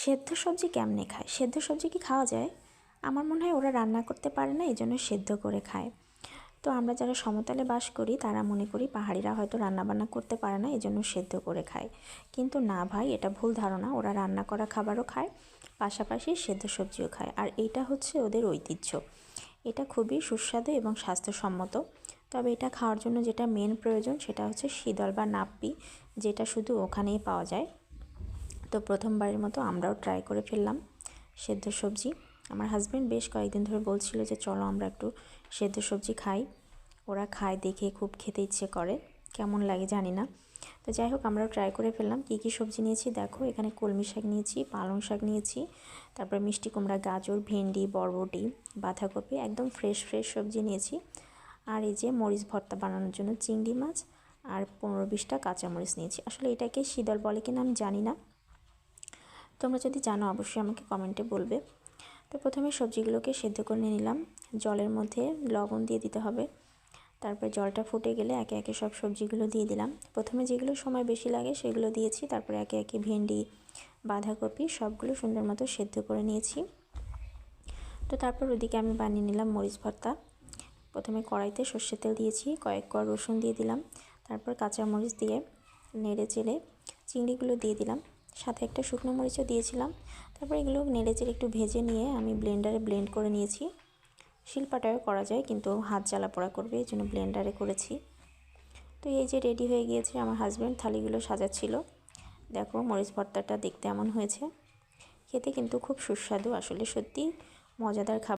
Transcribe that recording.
সেদ্ধ সবজি কেমনে খায়? সেদ্ধ সবজি কি খাওয়া যায়? আমার মনে হয় ওরা রান্না করতে পারে না, এই জন্য সেদ্ধ করে খায়। তো আমরা যারা সমতলে বাস করি তারা মনে করি পাহাড়িরা হয়তো রান্নাবান্না করতে পারে না, এই জন্য সেদ্ধ করে খায়। কিন্তু না ভাই, এটা ভুল ধারণা। ওরা রান্না করা খাবারও খায়, পাশাপাশি সেদ্ধ সবজিও খায়। আর এইটা হচ্ছে ওদের ঐতিহ্য। এটা খুবই সুস্বাদু এবং স্বাস্থ্যসম্মত। তবে এটা খাওয়ার জন্য যেটা মেন প্রয়োজন সেটা হচ্ছে শীতল বা নাপ্পি, যেটা শুধু ওখানেই পাওয়া যায়। তো প্রথমবারের মতো আমরাও ট্রাই করে ফেললাম সেদ্ধ সবজি। আমার হাজব্যান্ড বেশ কয়েকদিন ধরে বলছিল যে চলো আমরা একটু সেদ্ধ সবজি খাই। ওরা খায় দেখে খুব খেতে ইচ্ছে করে, কেমন লাগে জানি না। তো যাই হোক, আমরাও ট্রাই করে ফেললাম। কী কী সবজি নিয়েছি দেখো, এখানে কলমি শাক নিয়েছি, পালং শাক নিয়েছি, তারপর মিষ্টি কুমড়া, গাজর, ভেন্ডি, বরবটি, বাঁধাকপি, একদম ফ্রেশ ফ্রেশ সবজি নিয়েছি। আর এই যে মরিচ ভর্তা বানানোর জন্য চিংড়ি মাছ আর 15-20টা কাঁচামরিচ নিয়েছি। আসলে এটাকে শীতল বলে কিনা আমি জানি না, তোমরা যদি জানো অবশ্যই আমাকে কমেন্টে বলবে। তো প্রথমে সবজিগুলোকে সেদ্ধ করে নিলাম। জলের মধ্যে লবণ দিয়ে দিতে হবে। তারপর জলটা ফুটে গেলে একে একে সব সবজিগুলো দিয়ে দিলাম। প্রথমে যেগুলো সময় বেশি লাগে সেগুলো দিয়েছি, তারপরে একে একে ভেন্ডি, বাঁধাকপি সবগুলো সুন্দর মতো সেদ্ধ করে নিয়েছি। তো তারপর ওদিকে আমি বানিয়ে নিলাম মরিচ ভর্তা। প্রথমে কড়াইতে সর্ষের তেল দিয়েছি, কয়েক কোয়া রসুন দিয়ে দিলাম, তারপর কাঁচামরিচ দিয়ে নেড়ে চেড়ে চিংড়িগুলো দিয়ে দিলাম, সাথে একটা শুকনো মরিচও দিয়েছিলাম। তারপর এগুলো নেড়ে চেড়ে একটু ভেজে নিয়ে আমি ব্লেন্ডারে ব্লেন্ড করে নিয়েছি। শিলপাটায়ও করা যায়, কিন্তু হাত জ্বালা পোড়া করবে, এই জন্য ব্লেন্ডারে করেছি। তো এই যে রেডি হয়ে গিয়েছে, আমার হাজব্যান্ড থালিগুলো সাজাচ্ছিল। দেখো মরিচ ভর্তাটা দেখতে এমন হয়েছে, খেতে কিন্তু খুব সুস্বাদু, আসলে সত্যি মজাদার খাবার।